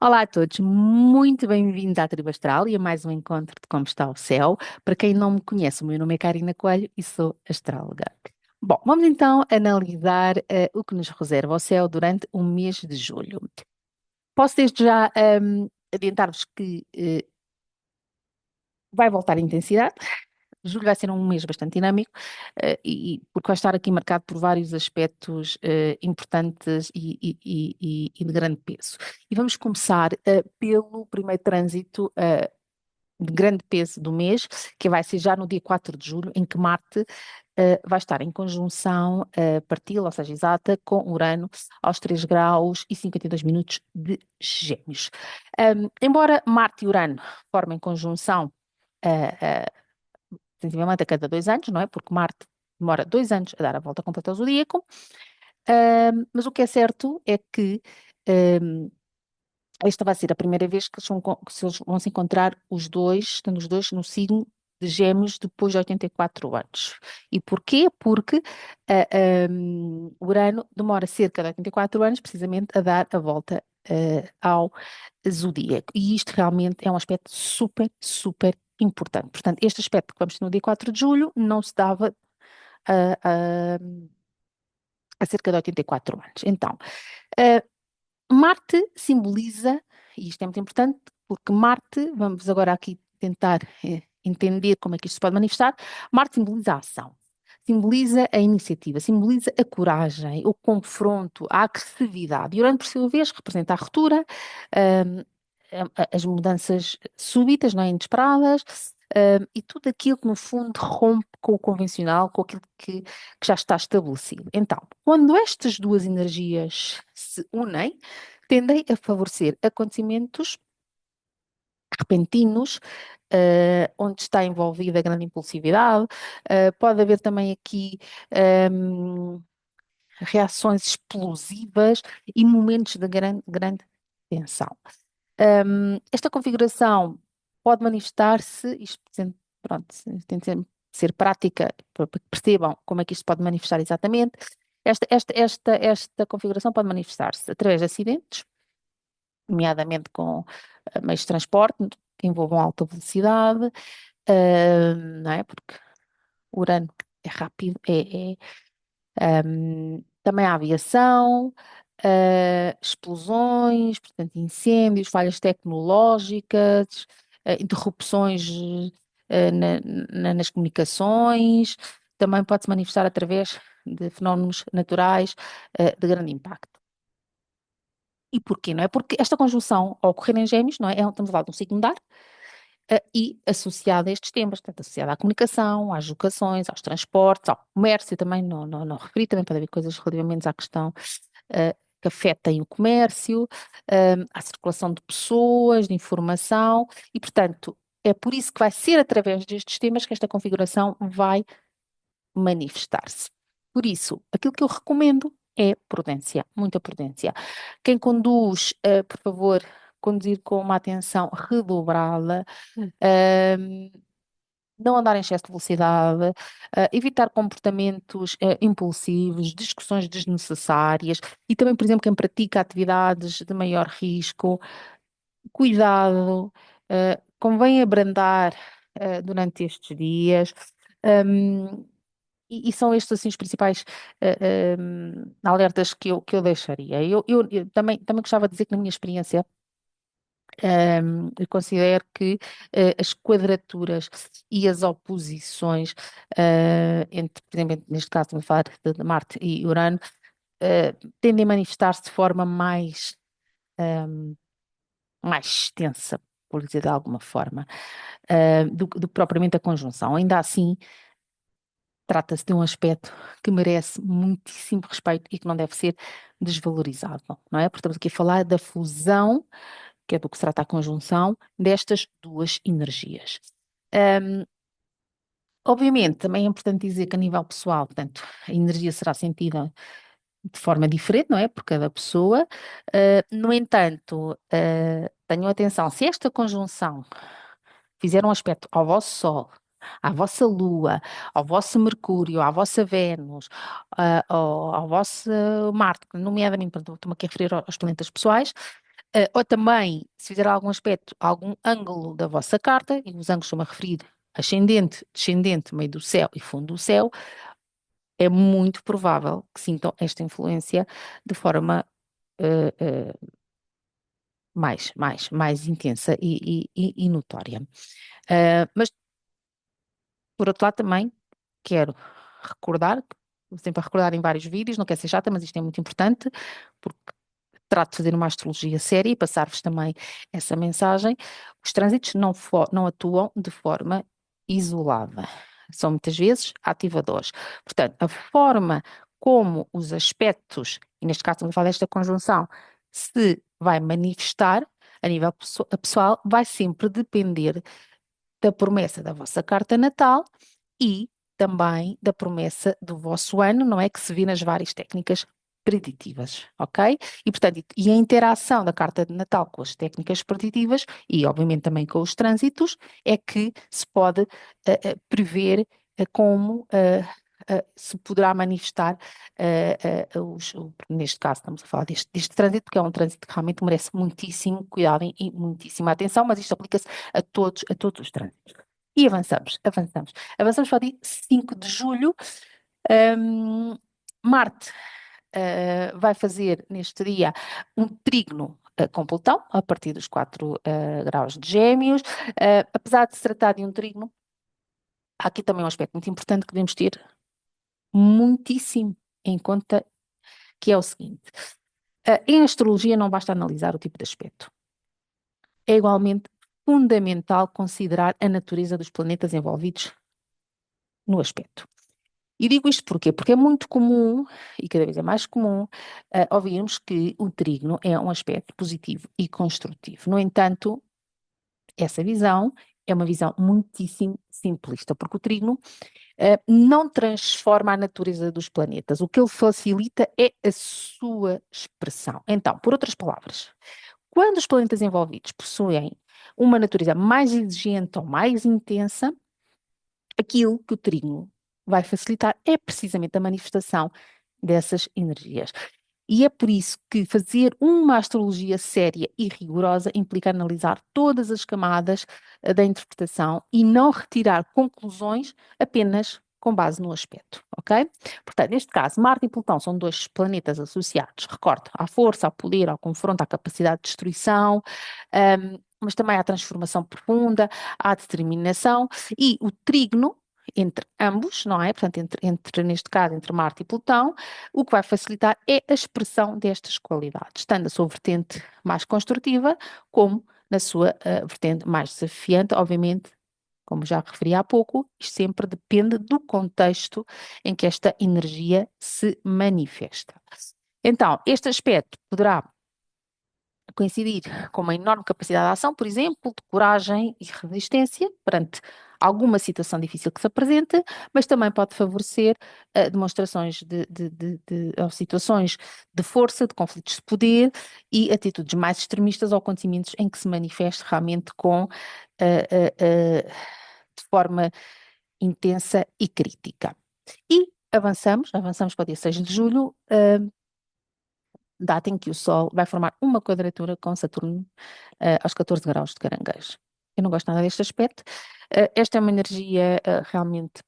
Olá a todos, muito bem-vindos à Tribo Astral e a mais um encontro de Como Está o Céu. Para quem não me conhece, o meu nome é Karina Coelho e sou astróloga. Bom, vamos então analisar o que nos reserva o céu durante o mês de julho. Posso desde já adiantar-vos que vai voltar a intensidade. Julho vai ser um mês bastante dinâmico, porque vai estar aqui marcado por vários aspectos importantes e de grande peso. E vamos começar pelo primeiro trânsito de grande peso do mês, que vai ser já no dia 4 de julho, em que Marte vai estar em conjunção partila, ou seja, exata, com Urano aos 3 graus e 52 minutos de Gêmeos. Embora Marte e Urano formem conjunção sensivelmente a cada 2 anos, não é? Porque Marte demora 2 anos a dar a volta completa ao zodíaco. Mas o que é certo é que ahm, esta vai ser a primeira vez que eles vão se encontrar os dois, estando os dois no signo de Gêmeos depois de 84 anos. E porquê? Porque Urano demora cerca de 84 anos precisamente a dar a volta ao zodíaco. E isto realmente é um aspecto super, super importante. Portanto, este aspecto que vamos ter no dia 4 de julho não se dava ah, ah, há cerca de 84 anos. Então, ah, Marte simboliza, e isto é muito importante, porque Marte, vamos agora aqui tentar entender como é que isto se pode manifestar. Marte simboliza a ação, simboliza a iniciativa, simboliza a coragem, o confronto, a agressividade. E Urano, por sua vez, representa a ruptura, hum, as mudanças súbitas, não é, inesperadas, e tudo aquilo que, no fundo, rompe com o convencional, com aquilo que já está estabelecido. Então, quando estas duas energias se unem, tendem a favorecer acontecimentos repentinos, onde está envolvida grande impulsividade. Pode haver também aqui ehm, reações explosivas e momentos de grande, grande tensão. Esta configuração pode manifestar-se, isto pronto, tem de ser prática para que percebam como é que isto pode manifestar exatamente. Esta configuração pode manifestar-se através de acidentes, nomeadamente com meios de transporte que envolvam alta velocidade, não é? Porque o Urano é rápido, também a aviação, explosões, portanto, incêndios, falhas tecnológicas, interrupções nas comunicações, também pode-se manifestar através de fenómenos naturais, de grande impacto. E porquê, não é? Porque esta conjunção, ao ocorrer em Gêmeos, não é? Estamos a falar de um signo de ar, e associada a estes temas, portanto, associada à comunicação, às locações, aos transportes, ao comércio também, não referi, também pode haver coisas relativamente à questão que afetem o comércio, à circulação de pessoas, de informação, e, portanto, é por isso que vai ser através destes temas que esta configuração vai manifestar-se. Por isso, aquilo que eu recomendo é prudência, muita prudência. Quem conduz, por favor, conduzir com uma atenção redobrada, ahm, não andar em excesso de velocidade, evitar comportamentos impulsivos, discussões desnecessárias e também, por exemplo, quem pratica atividades de maior risco, cuidado, convém abrandar durante estes dias. ahm, e são estes assim os principais alertas que eu deixaria. Eu também gostava de dizer que na minha experiência eu considero que as quadraturas e as oposições entre, por exemplo, neste caso, estamos a falar de Marte e Urano, tendem a manifestar-se de forma mais extensa, por dizer de alguma forma, do que propriamente a conjunção. Ainda assim, trata-se de um aspecto que merece muitíssimo respeito e que não deve ser desvalorizado, não é? Porque estamos aqui a falar da fusão, que é do que se trata a conjunção, destas duas energias. Ahm, Obviamente, também é importante dizer que a nível pessoal, portanto, a energia será sentida de forma diferente, não é? Por cada pessoa. No entanto, tenham atenção, se esta conjunção fizer um aspecto ao vosso Sol, à vossa Lua, ao vosso Mercúrio, à vossa Vênus, ao vosso Marte, nomeadamente, portanto, estou-me aqui a referir aos planetas pessoais, Ou também, se fizer algum aspecto, algum ângulo da vossa carta, e os ângulos estão a referir ascendente, descendente, meio do céu e fundo do céu, é muito provável que sintam esta influência de forma eh, eh, mais intensa e notória. Mas, por outro lado, também quero recordar, vou sempre a recordar em vários vídeos, não quero ser chata, mas isto é muito importante, porque trato de fazer uma astrologia séria e passar-vos também essa mensagem. Os trânsitos não atuam de forma isolada. São muitas vezes ativadores. Portanto, a forma como os aspectos, e neste caso estamos a falar desta conjunção, se vai manifestar a nível pessoal, vai sempre depender da promessa da vossa carta natal e também da promessa do vosso ano, não é? Que se vê nas várias técnicas preditivas, ok? E, portanto, e a interação da carta de Natal com as técnicas preditivas e, obviamente, também com os trânsitos, é que se pode prever como se poderá manifestar, neste caso estamos a falar deste trânsito, que é um trânsito que realmente merece muitíssimo cuidado e muitíssima atenção, mas isto aplica-se a todos os trânsitos. E avançamos. Avançamos para o dia 5 de julho. Ahm, Marte vai fazer neste dia um trígono com Plutão, a partir dos 4 graus de Gêmeos. Apesar de se tratar de um trígono, há aqui também um aspecto muito importante que devemos ter muitíssimo em conta, que é o seguinte: em astrologia não basta analisar o tipo de aspecto. É igualmente fundamental considerar a natureza dos planetas envolvidos no aspecto. E digo isto porquê? Porque é muito comum, e cada vez é mais comum, ouvirmos que o trígono é um aspecto positivo e construtivo. No entanto, essa visão é uma visão muitíssimo simplista, porque o trígono não transforma a natureza dos planetas. O que ele facilita é a sua expressão. Então, por outras palavras, quando os planetas envolvidos possuem uma natureza mais exigente ou mais intensa, aquilo que o trígono vai facilitar é precisamente a manifestação dessas energias. E é por isso que fazer uma astrologia séria e rigorosa implica analisar todas as camadas da interpretação e não retirar conclusões apenas com base no aspecto, ok? Portanto, neste caso, Marte e Plutão são dois planetas associados, recordo, à força, ao poder, ao confronto, à capacidade de destruição, mas também à transformação profunda, à determinação, e o trígono entre ambos, não é? Portanto, neste caso, entre Marte e Plutão, o que vai facilitar é a expressão destas qualidades, tanto na sua vertente mais construtiva, como na sua vertente mais desafiante, obviamente. Como já referi há pouco, isto sempre depende do contexto em que esta energia se manifesta. Então, este aspecto poderá coincidir com uma enorme capacidade de ação, por exemplo, de coragem e resistência perante alguma situação difícil que se apresente, mas também pode favorecer demonstrações ou situações de força, de conflitos de poder e atitudes mais extremistas ou acontecimentos em que se manifeste realmente de forma intensa e crítica. E avançamos para o dia 6 de julho, data em que o Sol vai formar uma quadratura com Saturno aos 14 graus de Caranguejo. Eu não gosto nada deste aspecto. Esta é uma energia realmente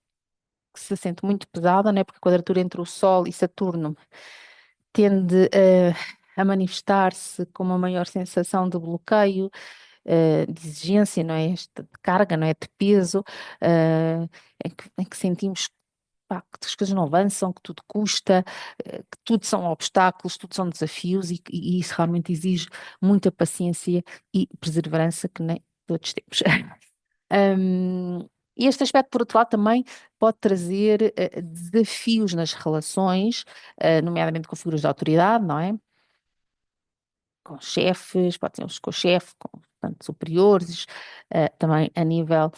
que se sente muito pesada, né? Porque a quadratura entre o Sol e Saturno tende a manifestar-se com uma maior sensação de bloqueio, de exigência, não é? De carga, não é? De peso, em que sentimos pá, que as coisas não avançam, que tudo custa, que tudo são obstáculos, tudo são desafios e isso realmente exige muita paciência e perseverança que nem todos temos. E este aspecto, por outro lado, também pode trazer desafios nas relações, nomeadamente com figuras de autoridade, não é? Com chefes, pode ser com o chefe, com portanto, superiores, também a nível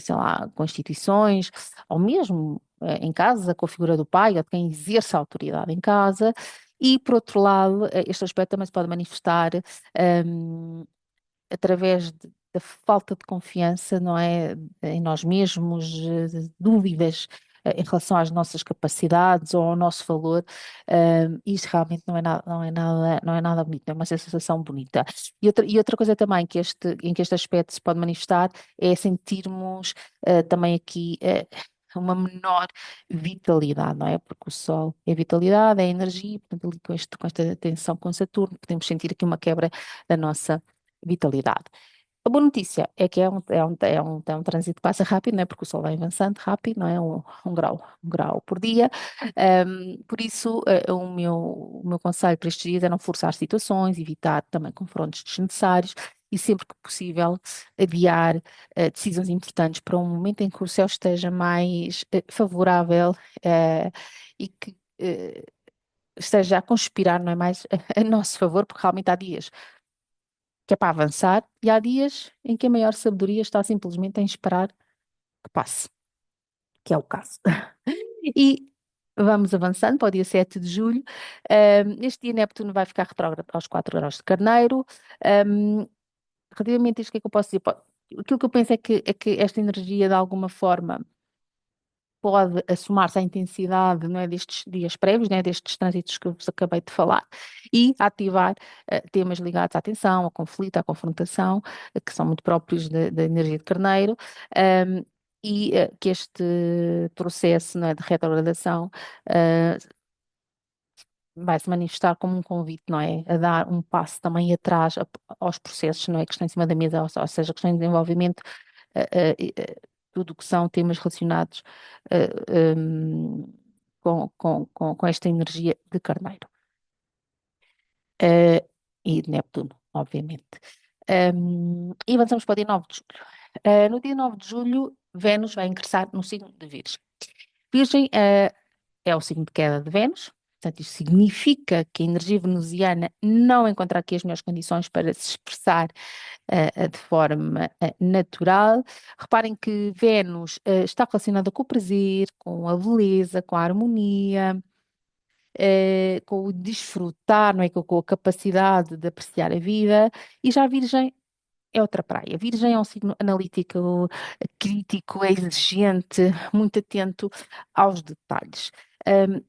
sei lá, com instituições, ou mesmo em casa, com a figura do pai, ou de quem exerce a autoridade em casa. E, por outro lado, este aspecto também se pode manifestar hum, através da falta de confiança, não é, em nós mesmos, de dúvidas, em relação às nossas capacidades ou ao nosso valor, isso realmente não é nada bonito, não é uma sensação bonita. E outra coisa também em que este aspecto se pode manifestar é sentirmos também aqui uma menor vitalidade, não é? Porque o Sol é vitalidade, é energia, portanto, ali com esta tensão com Saturno, podemos sentir aqui uma quebra da nossa vitalidade. A boa notícia é que é um trânsito que passa rápido, não é? Porque o Sol vai avançando rápido, não é? Um grau por dia. Por isso, o meu conselho para estes dias é não forçar situações, evitar também confrontos desnecessários e sempre que possível adiar decisões importantes para um momento em que o céu esteja mais favorável eh, e que esteja a conspirar, não é mais a nosso favor, porque realmente há dias que é para avançar, e há dias em que a maior sabedoria está simplesmente em esperar que passe, que é o caso. E vamos avançando para o dia 7 de julho. Este dia Neptuno vai ficar retrógrado aos 4 graus de Carneiro. Um, Relativamente a isto, o que é que eu posso dizer? Aquilo que eu penso é que esta energia, de alguma forma, pode assomar-se à intensidade, não é, destes dias prévios, né, destes trânsitos que eu vos acabei de falar, e ativar temas ligados à tensão, ao conflito, à confrontação, que são muito próprios da energia de Carneiro, ahm, e que este processo, não é, de retrogradação vai se manifestar como um convite, não é? A dar um passo também atrás aos processos, não é? Que estão em cima da mesa, ou seja, que estão em desenvolvimento, tudo o que são temas relacionados com esta energia de Carneiro eh, e de Neptuno, obviamente. E avançamos para o dia 9 de julho. No dia 9 de julho, Vênus vai ingressar no signo de Virgem. Virgem é o signo de queda de Vênus, portanto, isto significa que a energia venusiana não encontra aqui as melhores condições para se expressar de forma natural. Reparem que Vênus está relacionada com o prazer, com a beleza, com a harmonia, com o desfrutar, não é? Com a capacidade de apreciar a vida, e já a Virgem é outra praia. A Virgem é um signo analítico, crítico, é exigente, muito atento aos detalhes. Um,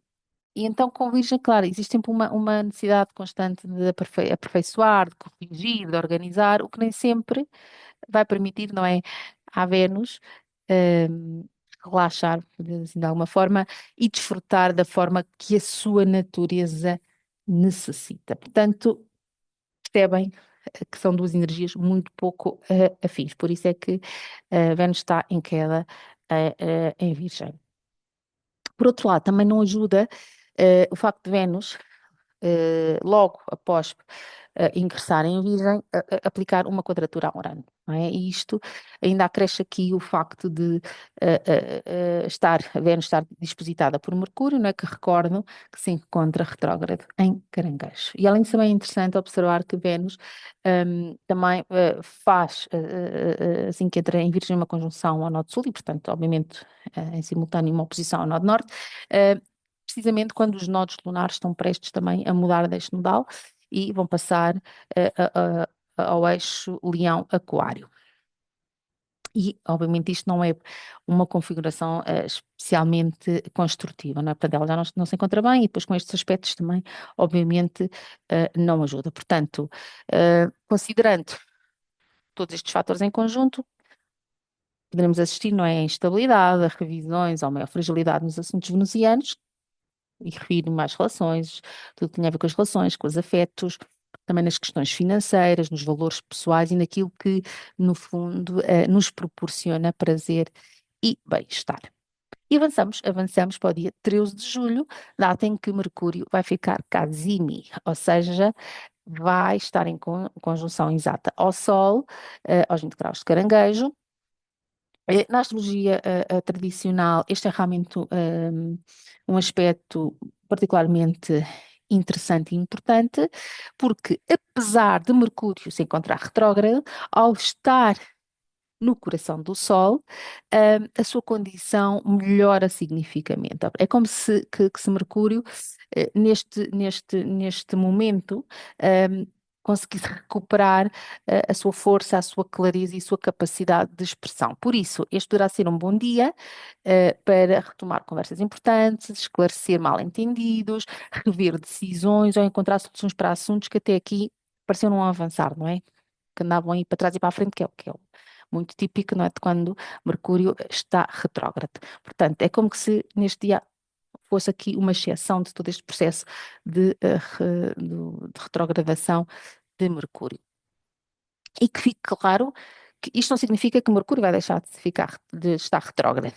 e então, com Virgem, claro, existe sempre uma necessidade constante de aperfeiçoar, de corrigir, de organizar, o que nem sempre vai permitir, não é, à Vênus, hum, relaxar, assim, de alguma forma, e desfrutar da forma que a sua natureza necessita. Portanto, percebem que são duas energias muito pouco afins. Por isso é que Vênus está em queda em Virgem. Por outro lado, também não ajuda o facto de Vênus logo após ingressar em Virgem, aplicar uma quadratura a Urano, não é? E isto ainda acresce aqui o facto de Vênus estar dispositada por Mercúrio, não é? Que recordo que se encontra retrógrado em Caranguejo. E além disso, também é interessante observar que Vênus também faz, assim que entra em Virgem, uma conjunção ao Nó de Sul e, portanto, obviamente, em simultâneo, uma oposição ao Nó de Norte. Uh, Precisamente quando os nodos lunares estão prestes também a mudar de eixo nodal e vão passar ao eixo Leão-Aquário. E, obviamente, isto não é uma configuração especialmente construtiva, não é? Portanto, ela já não se encontra bem e depois com estes aspectos também, obviamente, não ajuda. Portanto, considerando todos estes fatores em conjunto, poderemos assistir, não é, a instabilidade, a revisões ou maior fragilidade nos assuntos venusianos, e refiro-me às relações, tudo que tem a ver com as relações, com os afetos, também nas questões financeiras, nos valores pessoais e naquilo que, no fundo, nos proporciona prazer e bem-estar. E avançamos para o dia 13 de julho, data em que Mercúrio vai ficar Casimi, ou seja, vai estar em conjunção exata ao Sol, aos 20 graus de Caranguejo. Na astrologia tradicional, este é realmente um aspecto particularmente interessante e importante, porque apesar de Mercúrio se encontrar retrógrado, ao estar no coração do Sol, a sua condição melhora significativamente. É como se Mercúrio, neste momento, conseguisse recuperar a sua força, a sua clareza e a sua capacidade de expressão. Por isso, este poderá ser um bom dia para retomar conversas importantes, esclarecer mal-entendidos, rever decisões ou encontrar soluções para assuntos que até aqui pareciam não avançar, não é? Que andavam aí para trás e para a frente, que é o muito típico, não é? De quando Mercúrio está retrógrado. Portanto, é como que se neste dia fosse aqui uma exceção de todo este processo de retrogradação de Mercúrio. E que fique claro que isto não significa que Mercúrio vai deixar de estar retrógrado.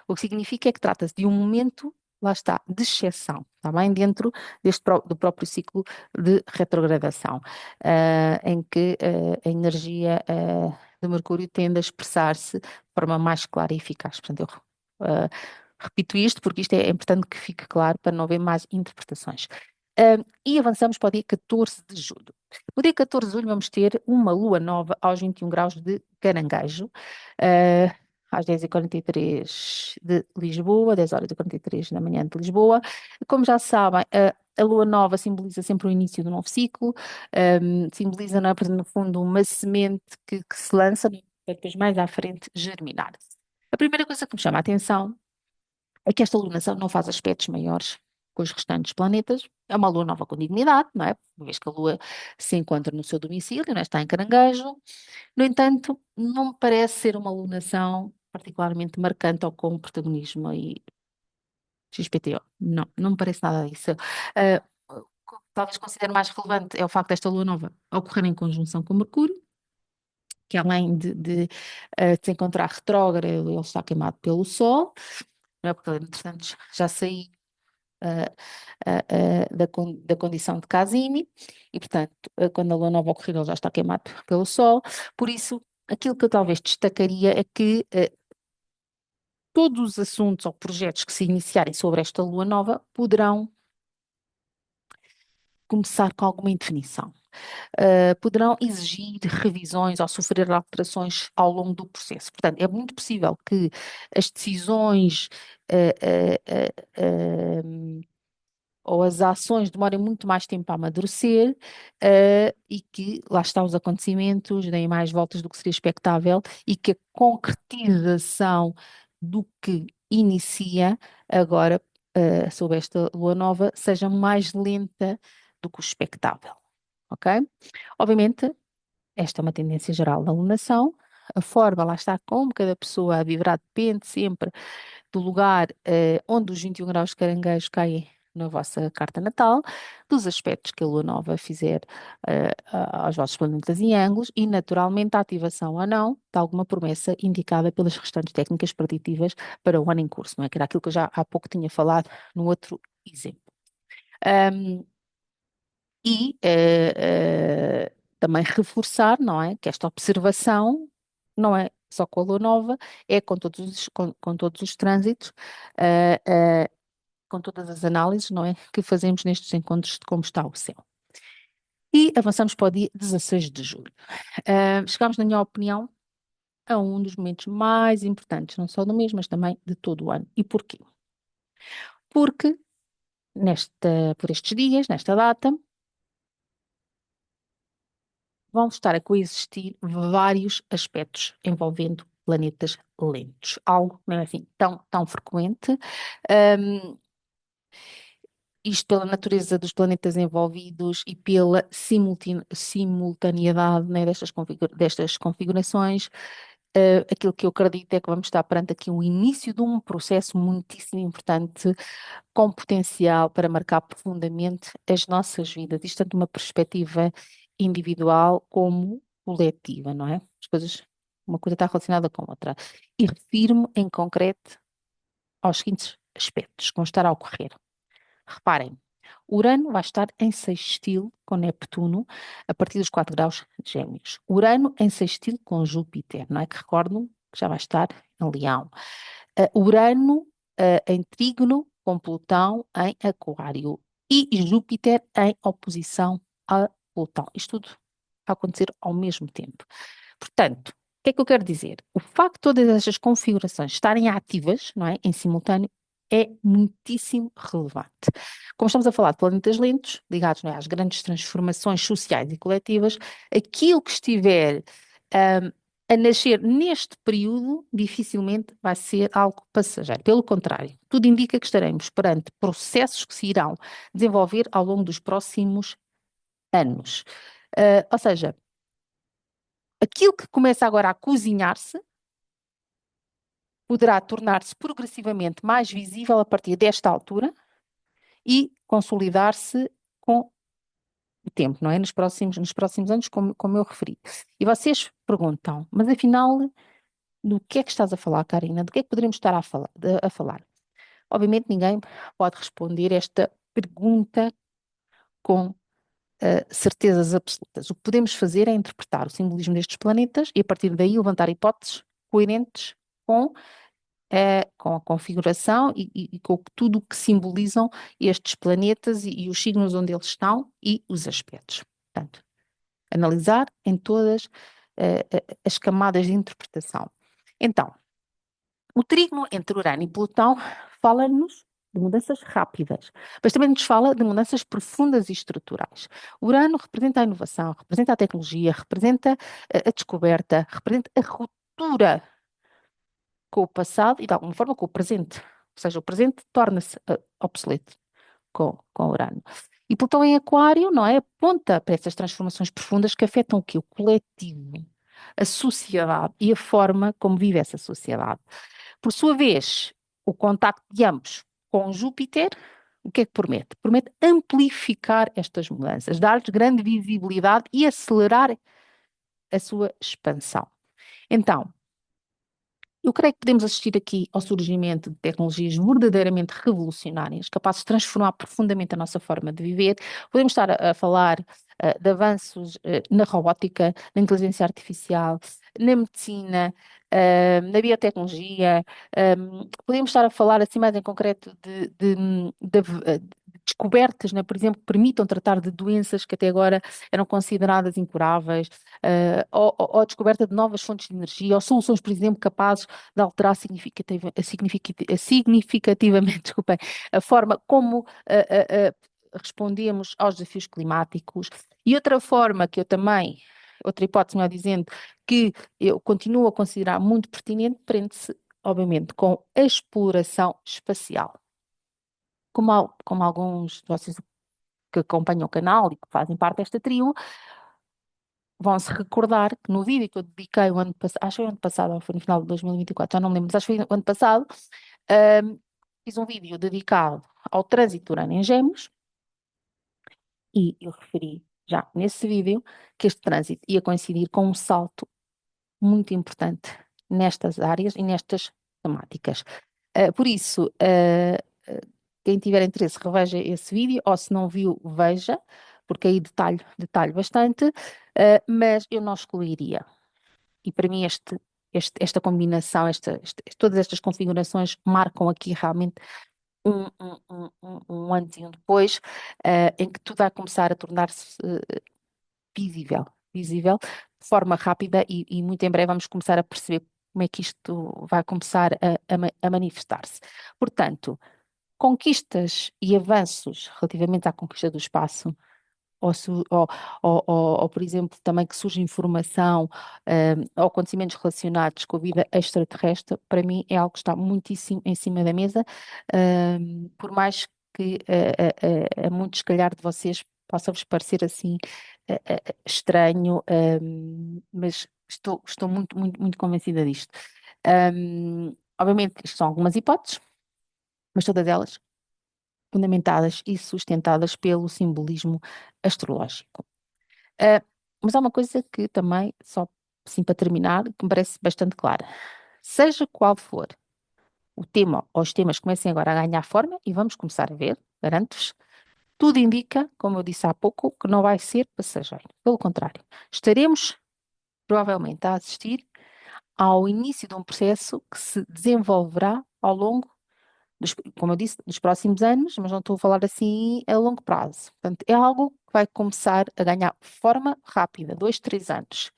O que significa é que trata-se de um momento, lá está, de exceção, está bem? Dentro do próprio ciclo de retrogradação, em que a energia de Mercúrio tende a expressar-se de forma mais clara e eficaz. Portanto, eu repito isto porque isto é importante que fique claro para não haver mais interpretações. E avançamos para o dia 14 de julho. No dia 14 de julho vamos ter uma lua nova aos 21 graus de Caranguejo, uh, às 10h43 de Lisboa, 10h43 da manhã de Lisboa. Como já sabem, a lua nova simboliza sempre o início do novo ciclo, simboliza, não é, no fundo, uma semente que se lança para depois mais à frente germinar. A primeira coisa que me chama a atenção é que esta lunação não faz aspectos maiores com os restantes planetas. É uma lua nova com dignidade, não é? Uma vez que a lua se encontra no seu domicílio, não é? Está em Caranguejo. No entanto, não me parece ser uma lunação particularmente marcante ou com protagonismo aí XPTO. Não, não me parece nada disso. Ah, o que talvez considere mais relevante é o facto desta lua nova ocorrer em conjunção com Mercúrio, que além de se encontrar retrógrado, ele está queimado pelo Sol, não é? Porque ele, entretanto, já saiu da condição de Casimi, e portanto, quando a lua nova ocorrer, ele já está queimado pelo Sol. Por isso, aquilo que eu talvez destacaria é que todos os assuntos ou projetos que se iniciarem sobre esta lua nova poderão começar com alguma indefinição. Poderão exigir revisões ou sofrer alterações ao longo do processo. Portanto, é muito possível que as decisões ou as ações demorem muito mais tempo a amadurecer, e que lá estão os acontecimentos, deem mais voltas do que seria expectável e que a concretização do que inicia agora, sob esta lua nova, seja mais lenta do que o expectável, ok? Obviamente, esta é uma tendência geral da alunação. A forma, lá está, como cada pessoa a viverá, depende sempre do lugar onde os 21 graus de caranguejo caem na vossa carta natal, dos aspectos que a lua nova fizer aos vossos planetas em ângulos e, naturalmente, a ativação ou não de alguma promessa indicada pelas restantes técnicas preditivas para o ano em curso, não é? Que era aquilo que eu já há pouco tinha falado no outro exemplo. Um, também reforçar, não é, que esta observação não é só com a lua nova, é com todos os trânsitos, eh, eh, com todas as análises, não é, que fazemos nestes encontros de como está o céu. E avançamos para o dia 16 de julho. Chegamos, na minha opinião, a um dos momentos mais importantes, não só do mês, mas também de todo o ano. E porquê? Porque por estes dias, nesta data, vão estar a coexistir vários aspectos envolvendo planetas lentos, algo que não é assim tão frequente. Um, Isto pela natureza dos planetas envolvidos e pela simultaneidade, né, destas configurações. Aquilo que eu acredito é que vamos estar perante aqui o início de um processo muitíssimo importante, com potencial para marcar profundamente as nossas vidas, isto tanto de uma perspectiva individual como coletiva, não é? As coisas, uma coisa está relacionada com a outra. E refiro-me em concreto aos seguintes aspectos que vão estar a ocorrer. Reparem, Urano vai estar em sextil com Neptuno a partir dos 4 graus de Gêmeos. Urano em sextil com Júpiter, não é? Que recordam que já vai estar em Leão. Urano em trígono com Plutão em Aquário e Júpiter em oposição a Plutão. Isto tudo a acontecer ao mesmo tempo. Portanto, o que é que eu quero dizer? O facto de todas estas configurações estarem ativas, não é, em simultâneo, é muitíssimo relevante. Como estamos a falar de planetas lentos, ligados, não é, às grandes transformações sociais e coletivas, aquilo que estiver a nascer neste período dificilmente vai ser algo passageiro. Pelo contrário, tudo indica que estaremos perante processos que se irão desenvolver ao longo dos próximos anos. Ou seja, aquilo que começa agora a cozinhar-se poderá tornar-se progressivamente mais visível a partir desta altura e consolidar-se com o tempo, não é? Nos próximos anos, como eu referi. E vocês perguntam, mas afinal, do que é que estás a falar, Karina? Do que é que poderíamos estar a falar? Obviamente, ninguém pode responder esta pergunta com certezas absolutas. O que podemos fazer é interpretar o simbolismo destes planetas e, a partir daí, levantar hipóteses coerentes com com a configuração e com tudo o que simbolizam estes planetas e os signos onde eles estão e os aspectos. Portanto, analisar em todas as camadas de interpretação. Então, o trígono entre Urano e Plutão fala-nos de mudanças rápidas, mas também nos fala de mudanças profundas e estruturais. Urano representa a inovação, representa a tecnologia, representa a descoberta, representa a ruptura com o passado e, de alguma forma, com o presente. Ou seja, o presente torna-se obsoleto com Urano. E Plutão em Aquário, não é? Aponta para essas transformações profundas que afetam o quê? O coletivo, a sociedade e a forma como vive essa sociedade. Por sua vez, o contacto de ambos com Júpiter, o que é que promete? Promete amplificar estas mudanças, dar-lhes grande visibilidade e acelerar a sua expansão. Então, eu creio que podemos assistir aqui ao surgimento de tecnologias verdadeiramente revolucionárias, capazes de transformar profundamente a nossa forma de viver. Podemos estar a falar de avanços na robótica, na inteligência artificial, na medicina, na biotecnologia. Podemos estar a falar, assim mais em concreto, de descobertas, né, por exemplo, que permitam tratar de doenças que até agora eram consideradas incuráveis, ou a descoberta de novas fontes de energia, ou soluções, por exemplo, capazes de alterar significativamente, desculpem, a forma como respondemos aos desafios climáticos. E outra forma que eu também, outra hipótese, melhor dizendo, que eu continuo a considerar muito pertinente, prende-se, obviamente, com a exploração espacial. Como alguns de vocês que acompanham o canal e que fazem parte desta tribo, vão-se recordar que no vídeo que eu dediquei o ano passado, acho que foi o ano passado, ou foi no final de 2024, já não me lembro, mas acho que foi o ano passado, ahm, fiz um vídeo dedicado ao trânsito de Urano em Gêmeos e eu referi já nesse vídeo que este trânsito ia coincidir com um salto muito importante nestas áreas e nestas temáticas. Por isso, quem tiver interesse, reveja esse vídeo, ou se não viu, veja, porque aí detalho bastante, mas eu não excluiria. E para mim esta combinação, todas estas configurações marcam aqui realmente um antes e um depois, em que tudo vai começar a tornar-se visível, de forma rápida e muito em breve vamos começar a perceber como é que isto vai começar a manifestar-se. Portanto, conquistas e avanços relativamente à conquista do espaço ou, ou, por exemplo, também que surge informação ou acontecimentos relacionados com a vida extraterrestre, para mim é algo que está muitíssimo em cima da mesa, por mais que a muitos, se calhar, de vocês possa-vos parecer assim estranho, mas estou muito, muito, muito convencida disto. Obviamente, isto são algumas hipóteses, mas todas elas fundamentadas e sustentadas pelo simbolismo astrológico. Ah, mas há uma coisa que também, só assim para terminar, que me parece bastante clara. Seja qual for o tema ou os temas comecem agora a ganhar forma e vamos começar a ver, garanto-vos, tudo indica, como eu disse há pouco, que não vai ser passageiro. Pelo contrário, estaremos provavelmente a assistir ao início de um processo que se desenvolverá ao longo como eu disse, dos próximos anos, mas não estou a falar assim a longo prazo. Portanto, é algo que vai começar a ganhar forma rápida, 2, 3 anos,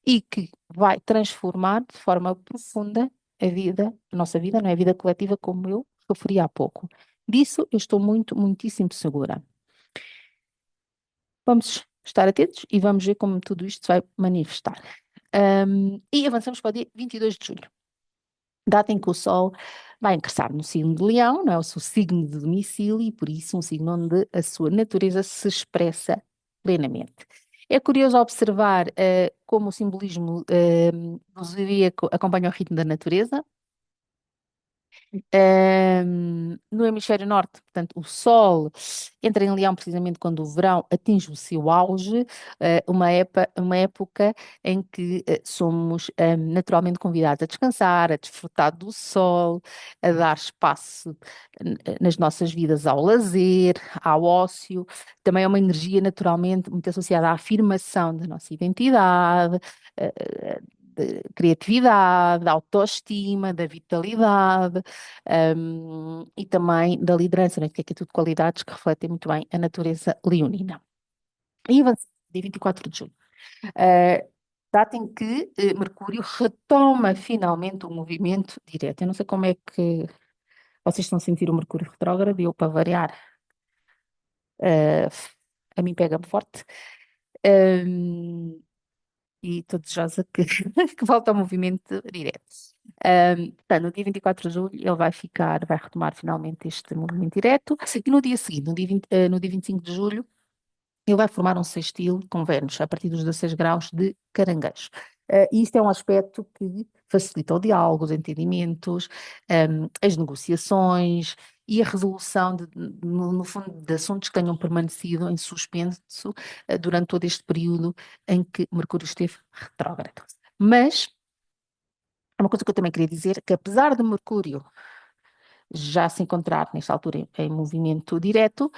e que vai transformar de forma profunda a vida, a nossa vida, não é? A vida coletiva, como eu referi há pouco. Disso eu estou muitíssimo segura. Vamos estar atentos e vamos ver como tudo isto se vai manifestar. E avançamos para o dia 22 de julho, data em que o Sol vai ingressar no signo de Leão, não é o seu signo de domicílio e por isso um signo onde a sua natureza se expressa plenamente. É curioso observar como o simbolismo do zodíaco acompanha o ritmo da natureza. No hemisfério norte, portanto, o Sol entra em Leão precisamente quando o verão atinge o seu auge, uma época em que somos naturalmente convidados a descansar, a desfrutar do sol, a dar espaço nas nossas vidas ao lazer, ao ócio. Também é uma energia naturalmente muito associada à afirmação da nossa identidade, de criatividade, da autoestima, da vitalidade e também da liderança, né? Que é tudo qualidades que refletem muito bem a natureza leonina. E avançamos, dia 24 de julho, uh, data em que Mercúrio retoma finalmente o movimento direto. Eu não sei como é que vocês estão a sentir o Mercúrio retrógrado, eu para variar, uh, a mim pega-me forte. Um, e estou desejosa que, que volte ao movimento direto. Portanto, no dia 24 de julho ele vai retomar finalmente este movimento direto, e no dia seguinte, no dia 25 de julho, ele vai formar um sextil com Vênus, a partir dos 16 graus de Caranguejo. E isto é um aspecto que facilita o diálogo, os entendimentos, as negociações e a resolução, no fundo, de assuntos que tenham permanecido em suspenso durante todo este período em que Mercúrio esteve retrógrado. Mas, há uma coisa que eu também queria dizer, que apesar de Mercúrio já se encontrar nesta altura em movimento direto,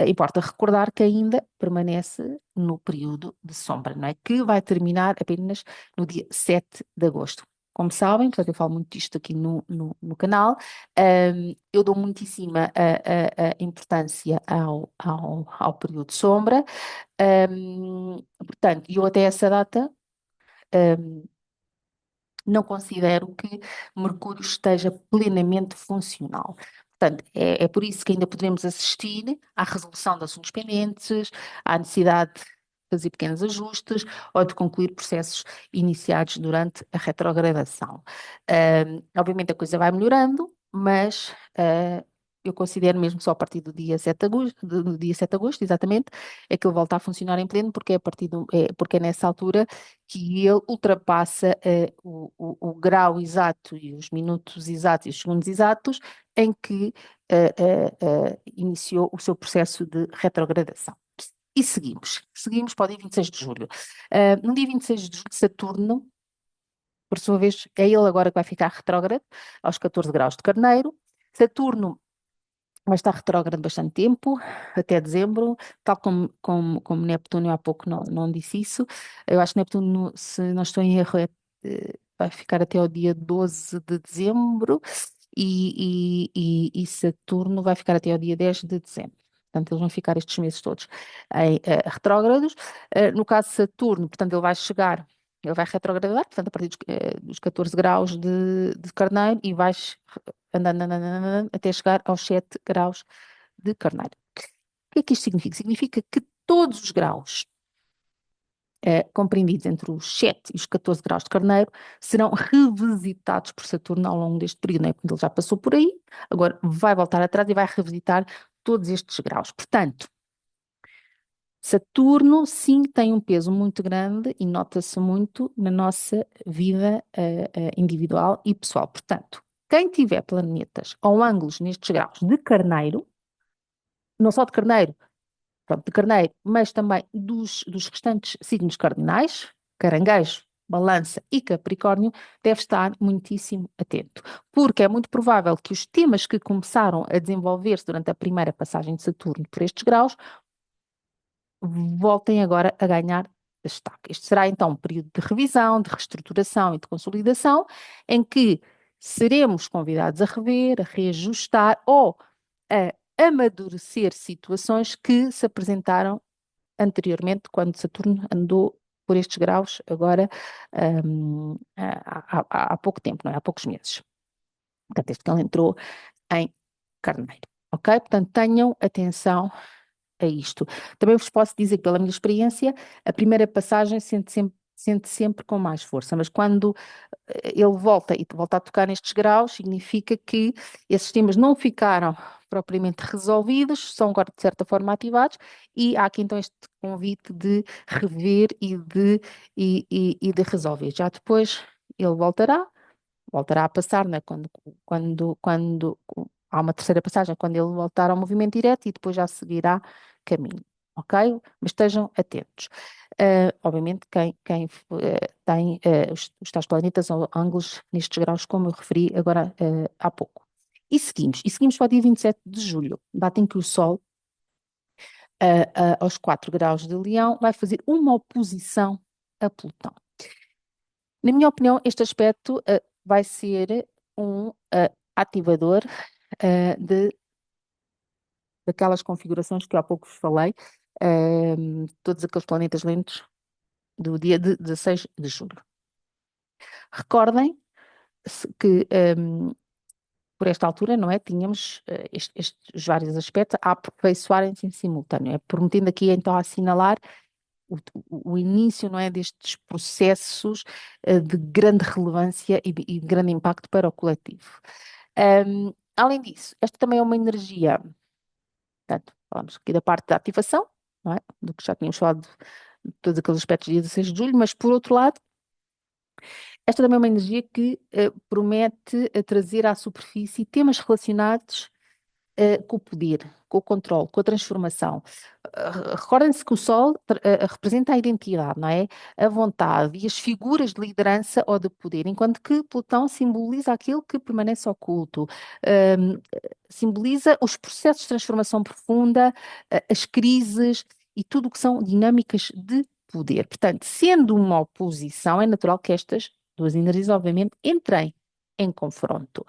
importa recordar que ainda permanece no período de sombra, não é? Que vai terminar apenas no dia 7 de agosto. Como sabem, portanto, eu falo muito disto aqui no canal, eu dou muitíssima a importância ao período de sombra, portanto, eu até essa data um, não considero que Mercúrio esteja plenamente funcional. Portanto, é por isso que ainda poderemos assistir à resolução de assuntos pendentes, à necessidade de fazer pequenos ajustes ou de concluir processos iniciados durante a retrogradação. Obviamente a coisa vai melhorando, mas eu considero mesmo só a partir do dia 7 de agosto, do dia 7 de agosto, exatamente, é que ele volta a funcionar em pleno, porque porque é nessa altura que ele ultrapassa o grau exato e os minutos exatos e os segundos exatos em que iniciou o seu processo de retrogradação. E seguimos para o dia 26 de julho. No dia 26 de julho, Saturno, por sua vez, é ele agora que vai ficar retrógrado, aos 14 graus de Carneiro. Saturno vai estar retrógrado bastante tempo, até dezembro, tal como Neptuno, eu há pouco não disse isso. Eu acho que Neptuno, se não estou em erro, vai ficar até o dia 12 de dezembro e Saturno vai ficar até o dia 10 de dezembro. Portanto, eles vão ficar estes meses todos em retrógrados. No caso de Saturno, portanto, ele vai retrogradar, portanto, a partir dos 14 graus de Carneiro e vai andando, até chegar aos 7 graus de Carneiro. O que é que isto significa? Significa que todos os graus compreendidos entre os 7 e os 14 graus de Carneiro serão revisitados por Saturno ao longo deste período, né? Porque ele já passou por aí, agora vai voltar atrás e vai revisitar todos estes graus. Portanto, Saturno, sim, tem um peso muito grande e nota-se muito na nossa vida individual e pessoal. Portanto, quem tiver planetas ou ângulos nestes graus de Carneiro, não só de Carneiro, pronto, de Carneiro, mas também dos restantes signos cardinais, Caranguejo, Balança e Capricórnio, deve estar muitíssimo atento, porque é muito provável que os temas que começaram a desenvolver-se durante a primeira passagem de Saturno por estes graus voltem agora a ganhar destaque. Este será então um período de revisão, de reestruturação e de consolidação, em que seremos convidados a rever, a reajustar ou a amadurecer situações que se apresentaram anteriormente, quando Saturno andou por estes graus, agora há pouco tempo, não é? Há poucos meses. Portanto, desde que ele entrou em Carneiro. Ok? Portanto, tenham atenção a isto. Também vos posso dizer que, pela minha experiência, a primeira passagem sente sempre com mais força, mas quando ele volta e volta a tocar nestes graus, significa que esses temas não ficaram propriamente resolvidos, são agora de certa forma ativados, e há aqui então este convite de rever e de resolver. Já depois ele voltará a passar, né? Quando há uma terceira passagem, quando ele voltar ao movimento direto e depois já seguirá caminho, ok? Mas estejam atentos. Obviamente, quem tem os tais planetas ou ângulos nestes graus, como eu referi agora há pouco. E seguimos para o dia 27 de julho, data em que o Sol, aos 4 graus de Leão, vai fazer uma oposição a Plutão. Na minha opinião, este aspecto vai ser um ativador de, daquelas configurações que há pouco vos falei, todos aqueles planetas lentos do dia de 16 de julho. Recordem que por esta altura, não é? Tínhamos estes vários aspectos a aperfeiçoarem-se em simultâneo. É permitindo aqui então assinalar o início, não é, destes processos de grande relevância e de grande impacto para o coletivo. Além disso, esta também é uma energia, portanto, falamos aqui da parte da ativação, não é? Do que já tínhamos falado de todos aqueles aspectos do dia 16 de julho, mas por outro lado, esta também é uma energia que promete trazer à superfície temas relacionados com o poder, com o controle, com a transformação. Recordem-se que o Sol representa a identidade, não é? A vontade e as figuras de liderança ou de poder, enquanto que Plutão simboliza aquilo que permanece oculto, Ahm, simboliza os processos de transformação profunda, as crises e tudo o que são dinâmicas de poder. Portanto, sendo uma oposição, é natural que estas duas energias, obviamente, entrem em confronto.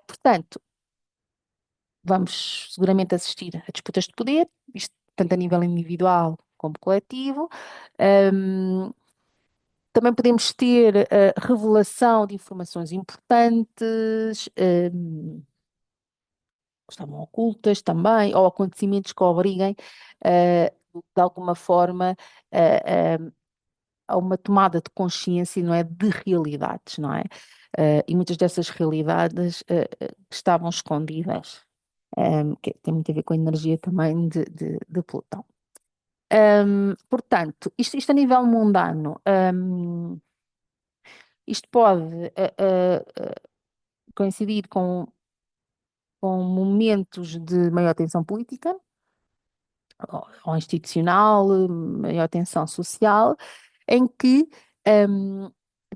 Portanto, vamos seguramente assistir a disputas de poder, isto tanto a nível individual como coletivo. Ahm, Também podemos ter revelação de informações importantes, que estavam ocultas também, ou acontecimentos que obriguem, de alguma forma, a uma tomada de consciência, não é, de realidades, não é? E muitas dessas realidades estavam escondidas, que tem muito a ver com a energia também de Plutão. Portanto, isto a nível mundano, isto pode coincidir com momentos de maior tensão política ou institucional, maior tensão social, em que hum,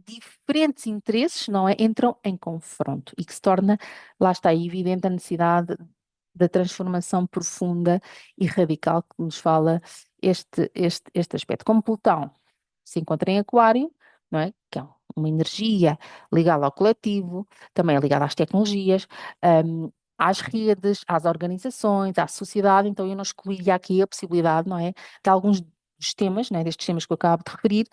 diferentes interesses, não é, entram em confronto e que se torna, lá está evidente a necessidade da transformação profunda e radical que nos fala este aspecto. Como Plutão se encontra em Aquário, não é? Que é uma energia ligada ao coletivo, também é ligada às tecnologias, hum, às redes, às organizações, à sociedade, então eu não excluía aqui a possibilidade, não é, de alguns dos temas, não é, destes temas que eu acabo de referir,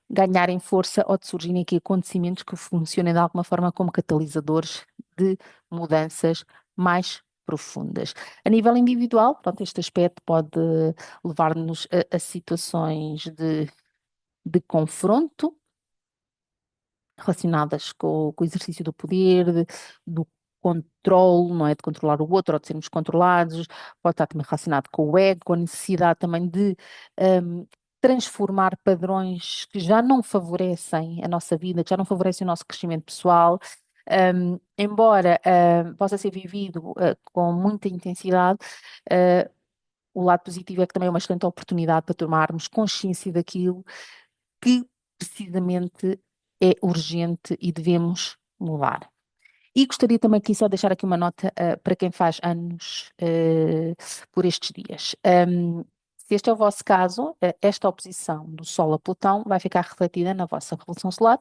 ganharem força ou de surgirem aqui acontecimentos que funcionem de alguma forma como catalisadores de mudanças mais profundas. A nível individual, pronto, este aspecto pode levar-nos a situações de confronto relacionadas com o exercício do poder, do controle, não é? De controlar o outro ou de sermos controlados, pode estar também relacionado com o ego, com a necessidade também de transformar padrões que já não favorecem a nossa vida, que já não favorecem o nosso crescimento pessoal. Embora possa ser vivido com muita intensidade, o lado positivo é que também é uma excelente oportunidade para tomarmos consciência daquilo que precisamente é urgente e devemos mudar. E gostaria também aqui só de deixar aqui uma nota para quem faz anos por estes dias. Se este é o vosso caso, esta oposição do Sol a Plutão vai ficar refletida na vossa revolução solar.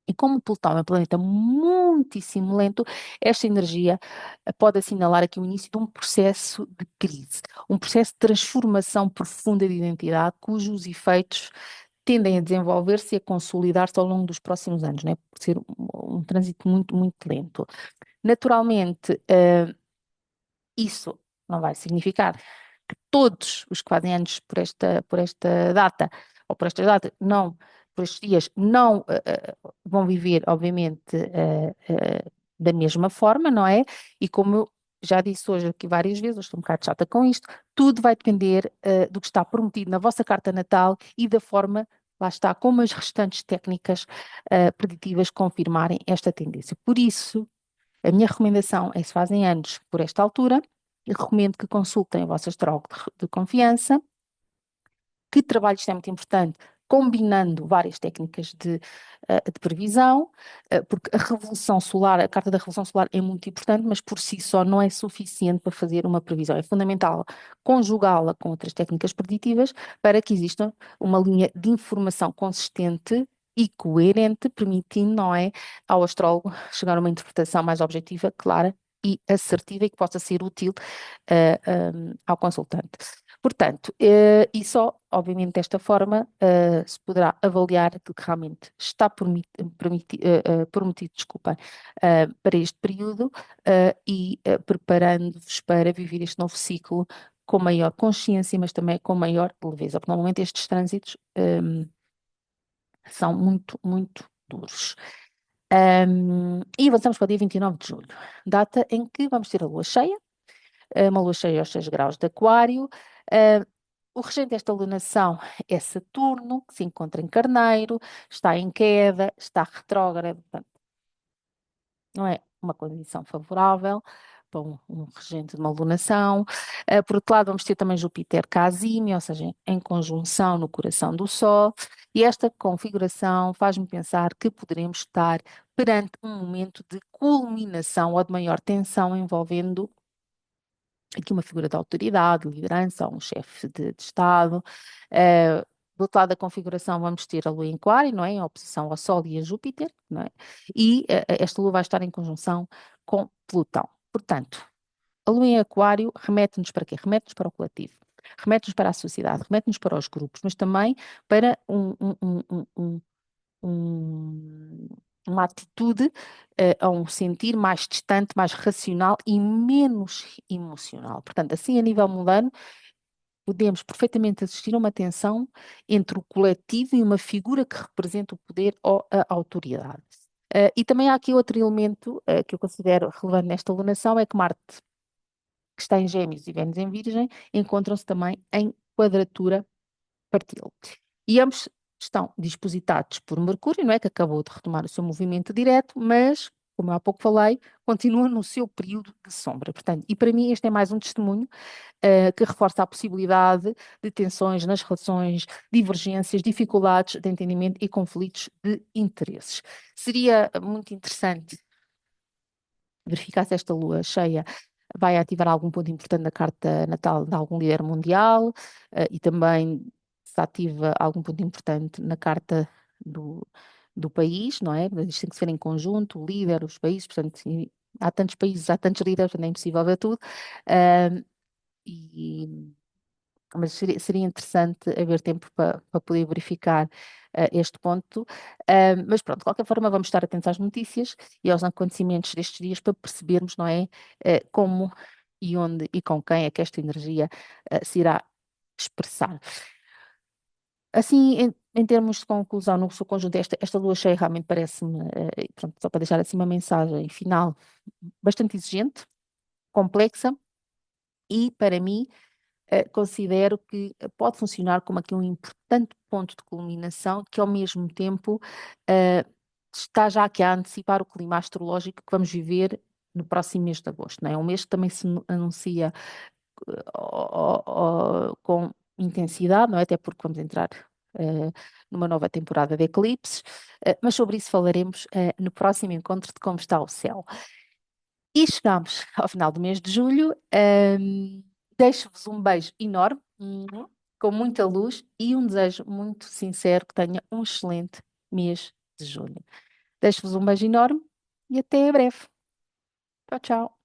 E como Plutão é um planeta muitíssimo lento, esta energia pode assinalar aqui o início de um processo de crise, um processo de transformação profunda de identidade, cujos efeitos tendem a desenvolver-se e a consolidar-se ao longo dos próximos anos, né? Por ser um trânsito muito, muito lento. Naturalmente, Isso não vai significar que todos os que fazem anos por esta data, ou por estas datas, não, por estes dias, não vão viver, obviamente, da mesma forma, não é? E como eu já disse hoje aqui várias vezes, eu estou um bocado chata com isto, tudo vai depender do que está prometido na vossa carta natal e da forma, lá está, como as restantes técnicas preditivas confirmarem esta tendência. Por isso, a minha recomendação é, se fazem anos por esta altura, eu recomendo que consultem a vossa astrólogo de confiança, que trabalho, isto é muito importante, combinando várias técnicas de previsão, porque a revolução solar, a carta da revolução solar é muito importante, mas por si só não é suficiente para fazer uma previsão. É fundamental conjugá-la com outras técnicas preditivas para que exista uma linha de informação consistente e coerente, permitindo, não é, ao astrólogo chegar a uma interpretação mais objetiva, clara e assertiva e que possa ser útil ao consultante. Portanto, e só, obviamente, desta forma, se poderá avaliar aquilo que realmente está prometido, desculpa, para este período, e preparando-vos para viver este novo ciclo com maior consciência, mas também com maior leveza, porque normalmente estes trânsitos, são muito, muito duros. E avançamos para o dia 29 de julho, data em que vamos ter a lua cheia, uma lua cheia aos 6 graus de Aquário. Ah, o regente desta lunação é Saturno, que se encontra em Carneiro, está em queda, está retrógrado, portanto, não é uma condição favorável para um regente de uma lunação. Por outro lado, vamos ter também Júpiter Casime, ou seja, em conjunção no coração do Sol, e esta configuração faz-me pensar que poderemos estar perante um momento de culminação ou de maior tensão envolvendo aqui uma figura de autoridade, liderança, ou um chefe de Estado. Do outro lado da configuração vamos ter a Lua em Aquário, não é? Em oposição ao Sol e a Júpiter, não é? E esta Lua vai estar em conjunção com Plutão. Portanto, a Lua em Aquário remete-nos para quê? Remete-nos para o coletivo, remete-nos para a sociedade, remete-nos para os grupos, mas também para um- uma atitude, a um sentir mais distante, mais racional e menos emocional. Portanto, assim, a nível mundano, podemos perfeitamente assistir a uma tensão entre o coletivo e uma figura que representa o poder ou a autoridade. E também há aqui outro elemento, que eu considero relevante nesta alunação, é que Marte, que está em Gêmeos, e Vênus em Virgem, encontram-se também em quadratura partiu. E ambos estão dispositados por Mercúrio, não é? Que acabou de retomar o seu movimento direto, mas, como eu há pouco falei, continua no seu período de sombra. Portanto, e para mim este é mais um testemunho que reforça a possibilidade de tensões nas relações, divergências, dificuldades de entendimento e conflitos de interesses. Seria muito interessante verificar se esta lua cheia vai ativar algum ponto importante na carta natal de algum líder mundial, e também se ativa algum ponto importante na carta do país, não é? Isto tem que ser em conjunto, o líder, os países, portanto, há tantos países, há tantos líderes, portanto é impossível ver tudo. Ah, e mas seria interessante haver tempo para poder verificar este ponto. Mas pronto, de qualquer forma, vamos estar atentos às notícias e aos acontecimentos destes dias para percebermos, não é, como e onde e com quem é que esta energia se irá expressar. Assim, em termos de conclusão, no seu conjunto, esta lua cheia realmente parece-me, pronto, só para deixar assim uma mensagem final, bastante exigente, complexa e, para mim, considero que pode funcionar como aqui um importante ponto de culminação que, ao mesmo tempo, eh, está já aqui a antecipar o clima astrológico que vamos viver no próximo mês de agosto, não é? Um mês que também se anuncia com intensidade, não é? Até porque vamos entrar numa nova temporada de eclipses, mas sobre isso falaremos no próximo encontro de Como Está o Céu. E chegamos ao final do mês de julho. Deixo-vos um beijo enorme, com muita luz e um desejo muito sincero que tenha um excelente mês de julho. Deixo-vos um beijo enorme e até breve. Tchau, tchau.